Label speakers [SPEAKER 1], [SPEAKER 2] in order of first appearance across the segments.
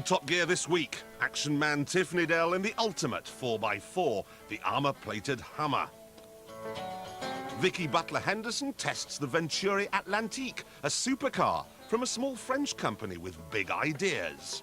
[SPEAKER 1] On Top Gear this week, action man Tiffany Dell in the ultimate 4x4, the armour-plated Hummer. Vicky Butler-Henderson tests the Venturi Atlantique, a supercar from a small French company with big ideas.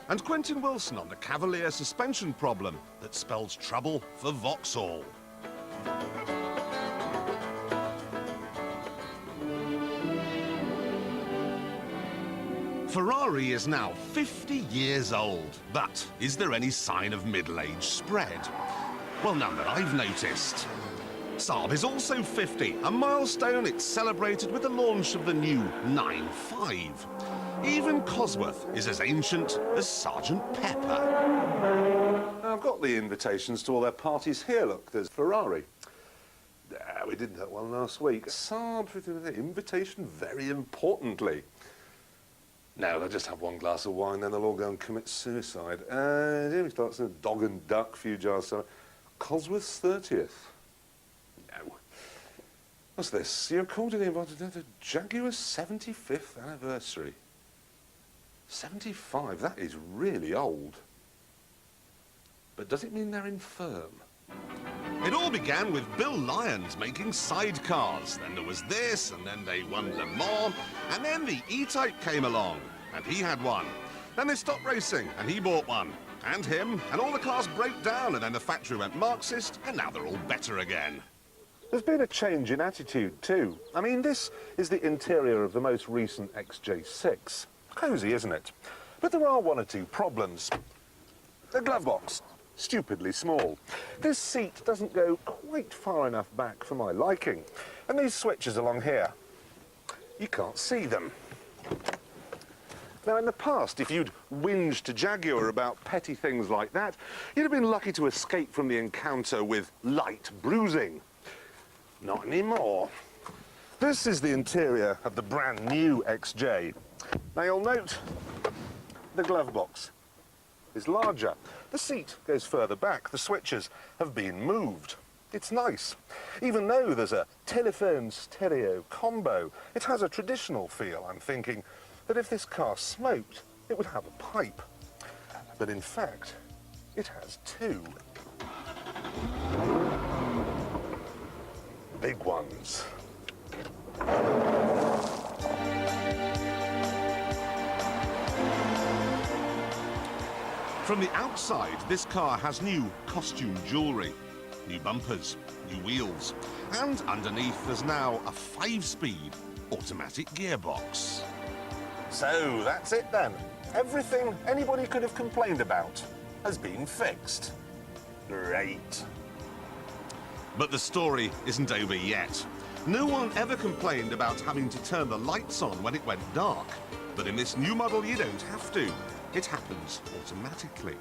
[SPEAKER 1] And Quentin Wilson on the Cavalier suspension problem that spells trouble for Vauxhall. Ferrari is now 50 years old, but is there any sign of middle age spread? Well, none that I've noticed. Saab is also 50, a milestone it's celebrated with the launch of the new 9.5. Even Cosworth is as ancient as Sergeant Pepper.
[SPEAKER 2] I've got the invitations to all their parties here, look, there's Ferrari. We did that one last week. Saab, invitation very importantly. No, they'll just have one glass of wine, then they'll all go and commit suicide. Here we start some dog and duck, few jars. So, Cosworth's 30th. No. What's this? You're called in about the Jaguar's 75th anniversary. 75, that is really old. But does it mean they're infirm?
[SPEAKER 1] It all began with Bill Lyons making sidecars. Then there was this, and then they won Le Mans, and then the E-Type came along, and he had one. Then they stopped racing, and he bought one. And him, and all the cars broke down, and then the factory went Marxist, and now they're all better again.
[SPEAKER 2] There's been a change in attitude too. I mean, this is the interior of the most recent XJ6. Cosy, isn't it? But there are one or two problems. The glove box. Stupidly small. This seat doesn't go quite far enough back for my liking. And these switches along here, you can't see them. Now, in the past, if you'd whinged to Jaguar about petty things like that, you'd have been lucky to escape from the encounter with light bruising. Not anymore. This is the interior of the brand new XJ. Now, you'll note the glove box is larger. The seat goes further back. The switches have been moved. It's nice. Even though there's a telephone stereo combo, it has a traditional feel. I'm thinking that if this car smoked, it would have a pipe. But in fact, it has two. Big ones.
[SPEAKER 1] From the outside, this car has new costume jewellery, new bumpers, new wheels, and underneath there's now a 5-speed automatic gearbox.
[SPEAKER 2] So that's it then. Everything anybody could have complained about has been fixed. Great.
[SPEAKER 1] But the story isn't over yet. No one ever complained about having to turn the lights on when it went dark. But in this new model, you don't have to. It happens automatically.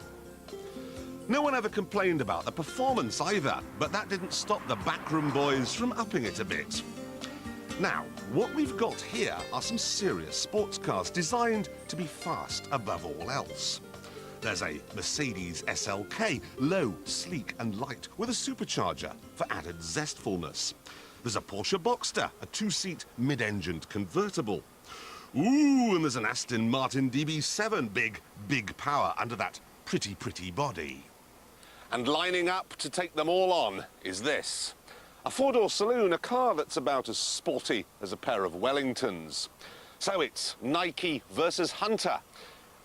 [SPEAKER 1] No one ever complained about the performance either, but that didn't stop the backroom boys from upping it a bit. Now, what we've got here are some serious sports cars designed to be fast above all else. There's a Mercedes SLK, low, sleek and light, with a supercharger for added zestfulness. There's a Porsche Boxster, a 2-seat mid-engined convertible. Ooh, and there's an Aston Martin DB7, big power under that pretty body. And lining up to take them all on is this. A 4-door saloon, a car that's about as sporty as a pair of Wellingtons. So it's Nike versus Hunter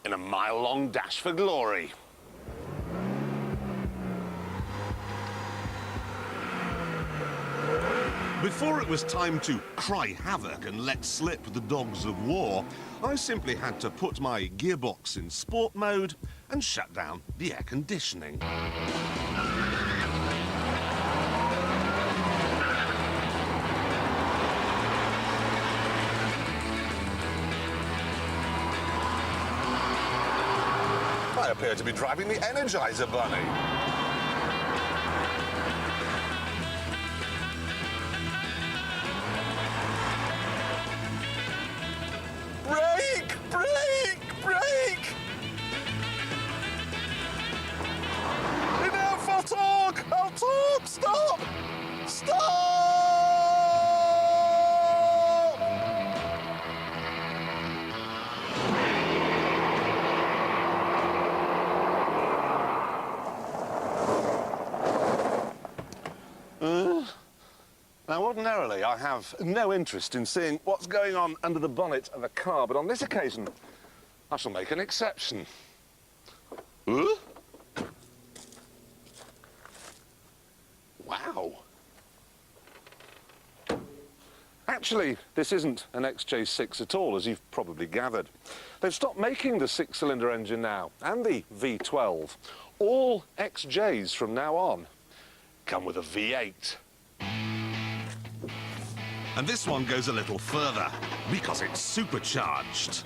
[SPEAKER 1] in a mile-long dash for glory. Before it was time to cry havoc and let slip the dogs of war, I simply had to put my gearbox in sport mode and shut down the air conditioning.
[SPEAKER 2] I appear to be driving the Energizer Bunny. Brake! Enough, I'll talk! Stop! Now, ordinarily, I have no interest in seeing what's going on under the bonnet of a car, but on this occasion, I shall make an exception. Huh? Wow. Actually, this isn't an XJ6 at all, as you've probably gathered. They've stopped making the six-cylinder engine now, and the V12. All XJs from now on come with a V8.
[SPEAKER 1] And this one goes a little further, because it's supercharged.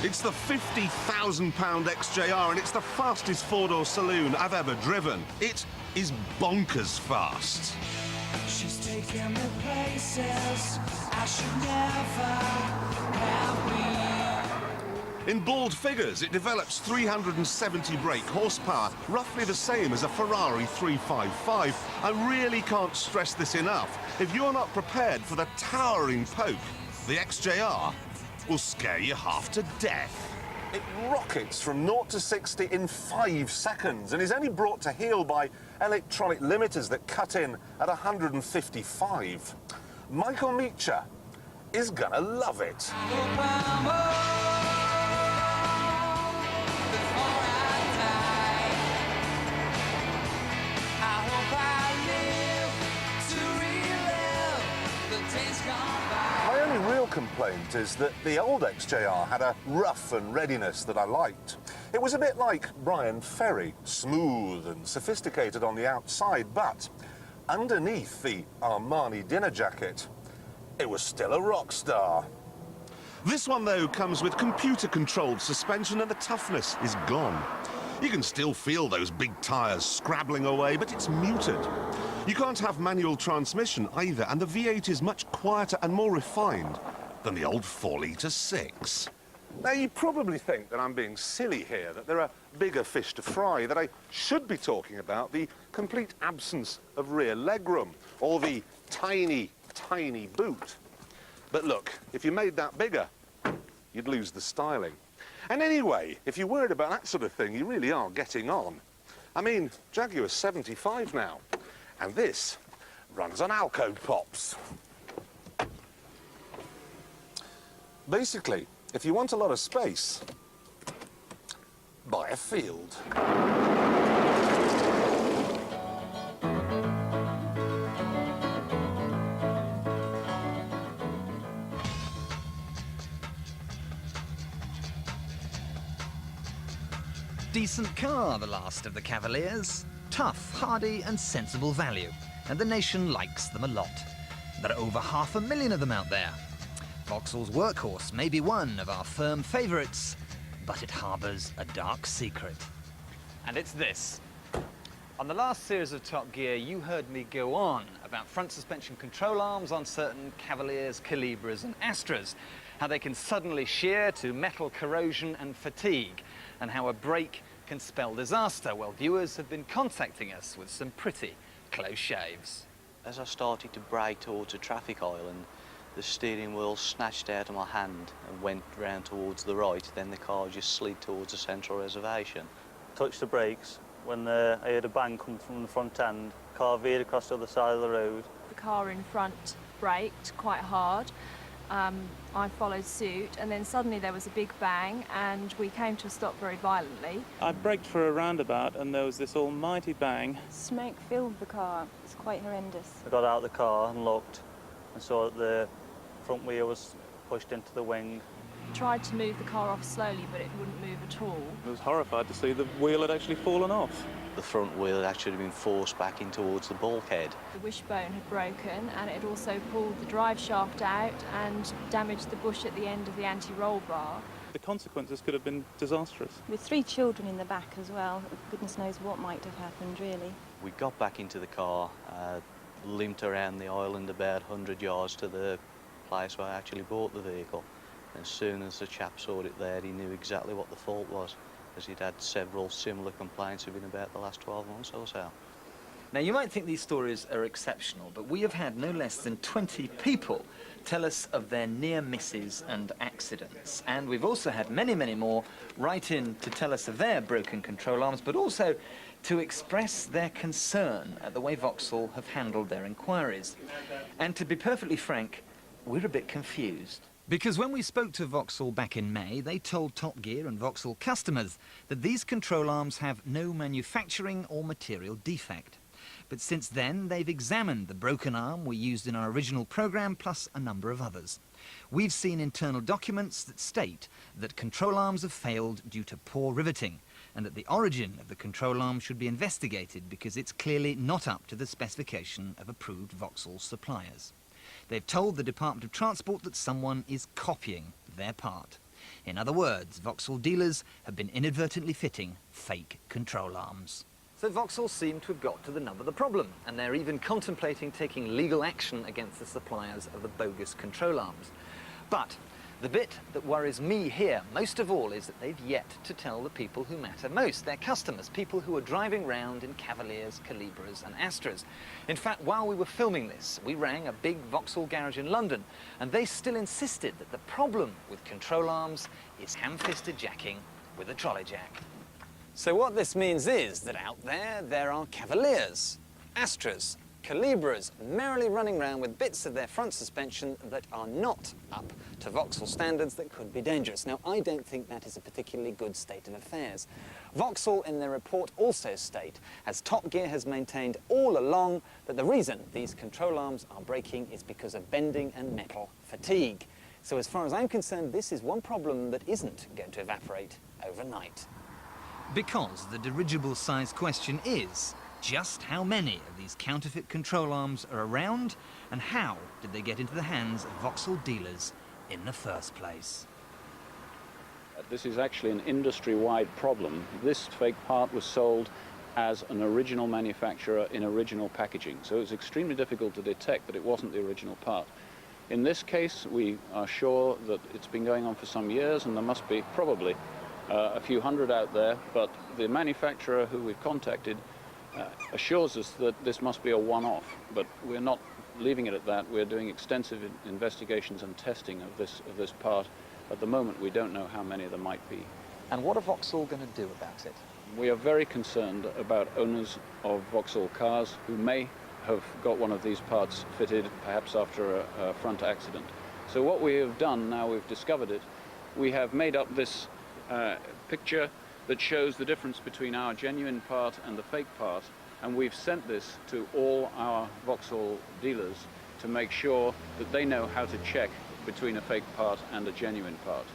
[SPEAKER 1] It's the £50,000 XJR, and it's the fastest four-door saloon I've ever driven. It is bonkers fast.
[SPEAKER 3] She's taking me places I should never have been.
[SPEAKER 1] In bald figures, it develops 370 brake horsepower, roughly the same as a Ferrari 355. I really can't stress this enough. If you're not prepared for the towering poke, the XJR will scare you half to death.
[SPEAKER 2] It rockets from 0 to 60 in 5 seconds and is only brought to heel by electronic limiters that cut in at 155. Michael Meacher is gonna love it. My only real complaint is that the old XJR had a rough and readiness that I liked. It was a bit like Brian Ferry, smooth and sophisticated on the outside, but underneath the Armani dinner jacket, it was still a rock star.
[SPEAKER 1] This one, though, comes with computer-controlled suspension and the toughness is gone. You can still feel those big tyres scrabbling away, but it's muted. You can't have manual transmission either, and the V8 is much quieter and more refined than the old 4-litre 6.
[SPEAKER 2] Now, you probably think that I'm being silly here, that there are bigger fish to fry, that I should be talking about the complete absence of rear legroom, or the tiny, tiny boot. But look, if you made that bigger, you'd lose the styling. And anyway, if you're worried about that sort of thing, you really are getting on. I mean, Jaguar's 75 now, and this runs on Alco pops. Basically, if you want a lot of space, buy a Field.
[SPEAKER 4] Decent car, the last of the Cavaliers. Tough, hardy and sensible value. And the nation likes them a lot. There are over 500,000 of them out there. Vauxhall's workhorse may be one of our firm favourites, but it harbours a dark secret.
[SPEAKER 5] And it's this. On the last series of Top Gear, you heard me go on about front suspension control arms on certain Cavaliers, Calibras and Astras, how they can suddenly shear to metal corrosion and fatigue, and how a break can spell disaster. Well, viewers have been contacting us with some pretty close shaves.
[SPEAKER 6] As I started to brake towards a traffic island, the steering wheel snatched out of my hand and went round towards the right, then the car just slid towards the central reservation.
[SPEAKER 7] Touched the brakes when I heard a bang come from the front end. Car veered across the other side of the road.
[SPEAKER 8] The car in front braked quite hard. I followed suit, and then suddenly there was a big bang and we came to a stop very violently.
[SPEAKER 7] I braked for a roundabout and there was this almighty bang.
[SPEAKER 9] Smoke filled the car. It's quite horrendous.
[SPEAKER 7] I got out of the car and looked and saw that the front wheel was pushed into the wing.
[SPEAKER 8] Tried to move the car off slowly, but it wouldn't move at all.
[SPEAKER 7] I was horrified to see the wheel had actually fallen off.
[SPEAKER 6] The front wheel had actually been forced back in towards the bulkhead.
[SPEAKER 8] The wishbone had broken, and it had also pulled the drive shaft out and damaged the bush at the end of the anti-roll bar.
[SPEAKER 7] The consequences could have been disastrous.
[SPEAKER 9] With 3 children in the back as well, goodness knows what might have happened, really.
[SPEAKER 6] We got back into the car, limped around the island about 100 yards to the place where I actually bought the vehicle. As soon as the chap saw it there, he knew exactly what the fault was, as he'd had several similar complaints within about the last 12 months or so.
[SPEAKER 5] Now, you might think these stories are exceptional, but we have had no less than 20 people tell us of their near misses and accidents. And we've also had many, many more write in to tell us of their broken control arms, but also to express their concern at the way Vauxhall have handled their inquiries. And to be perfectly frank, we're a bit confused. Because when we spoke to Vauxhall back in May, they told Top Gear and Vauxhall customers that these control arms have no manufacturing or material defect. But since then, they've examined the broken arm we used in our original programme, plus a number of others. We've seen internal documents that state that control arms have failed due to poor riveting, and that the origin of the control arm should be investigated because it's clearly not up to the specification of approved Vauxhall suppliers. They've told the Department of Transport that someone is copying their part. In other words, Vauxhall dealers have been inadvertently fitting fake control arms. So Vauxhall seem to have got to the nub of the problem, and they're even contemplating taking legal action against the suppliers of the bogus control arms. But the bit that worries me here most of all is that they've yet to tell the people who matter most, their customers, people who are driving round in Cavaliers, Calibras and Astras. In fact, while we were filming this, we rang a big Vauxhall garage in London, and they still insisted that the problem with control arms is ham-fisted jacking with a trolley jack. So what this means is that out there are Cavaliers, Astras, Calibras merrily running around with bits of their front suspension that are not up to Vauxhall standards that could be dangerous. Now, I don't think that is a particularly good state of affairs. Vauxhall in their report also state, as Top Gear has maintained all along, that the reason these control arms are breaking is because of bending and metal fatigue. So as far as I'm concerned, this is one problem that isn't going to evaporate overnight. Because the dirigible size question is, just how many of these counterfeit control arms are around, and how did they get into the hands of Vauxhall dealers in the first place?
[SPEAKER 10] This is actually an industry-wide problem. This fake part was sold as an original manufacturer in original packaging, so it's extremely difficult to detect that it wasn't the original part. In this case, we are sure that it's been going on for some years, and there must be probably a few hundred out there, but the manufacturer who we've contacted assures us that this must be a one-off, but we're not leaving it at that. We're doing extensive investigations and testing of this part. At the moment, we don't know how many there might be.
[SPEAKER 5] And what are Vauxhall going to do about it?
[SPEAKER 10] We are very concerned about owners of Vauxhall cars who may have got one of these parts fitted, perhaps after a front accident. So what we have done, now we've discovered it, we have made up this picture that shows the difference between our genuine part and the fake part, and we've sent this to all our Vauxhall dealers to make sure that they know how to check between a fake part and a genuine part.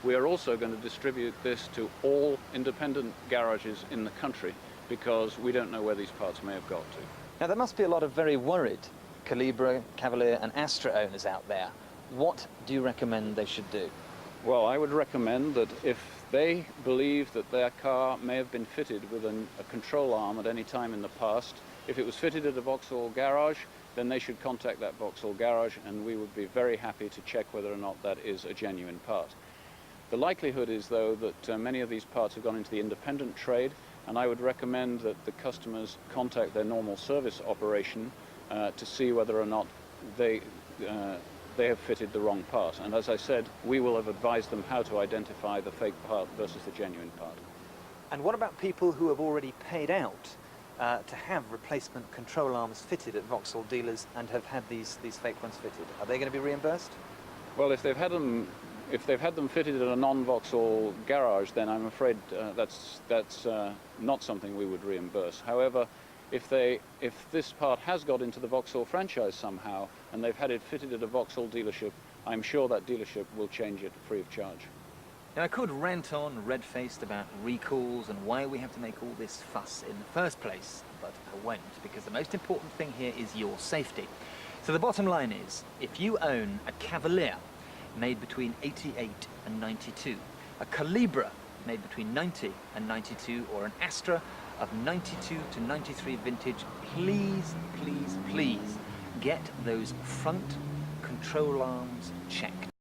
[SPEAKER 10] We are also going to distribute this to all independent garages in the country because we don't know where these parts may have got to.
[SPEAKER 5] Now, there must be a lot of very worried Calibra, Cavalier and Astra owners out there. What do you recommend they should do?
[SPEAKER 10] Well, I would recommend that if they believe that their car may have been fitted with a control arm at any time in the past, if it was fitted at a Vauxhall garage, then they should contact that Vauxhall garage, and we would be very happy to check whether or not that is a genuine part. The likelihood is, though, that many of these parts have gone into the independent trade, and I would recommend that the customers contact their normal service operation to see whether or not they have fitted the wrong part. And as I said, we will have advised them how to identify the fake part versus the genuine part.
[SPEAKER 5] And what about people who have already paid out to have replacement control arms fitted at Vauxhall dealers and have had these fake ones fitted? Are they going to be reimbursed?
[SPEAKER 10] Well, if they've had them fitted at a non-Vauxhall garage, then I'm afraid that's not something we would reimburse. However, if this part has got into the Vauxhall franchise somehow and they've had it fitted at a Vauxhall dealership, I'm sure that dealership will change it free of charge.
[SPEAKER 5] Now, I could rant on red-faced about recalls and why we have to make all this fuss in the first place, but I won't, because the most important thing here is your safety. So the bottom line is, if you own a Cavalier made between 88 and 92, a Calibra made between 90 and 92, or an Astra of 92 to 93 vintage, please, please, please get those front control arms checked.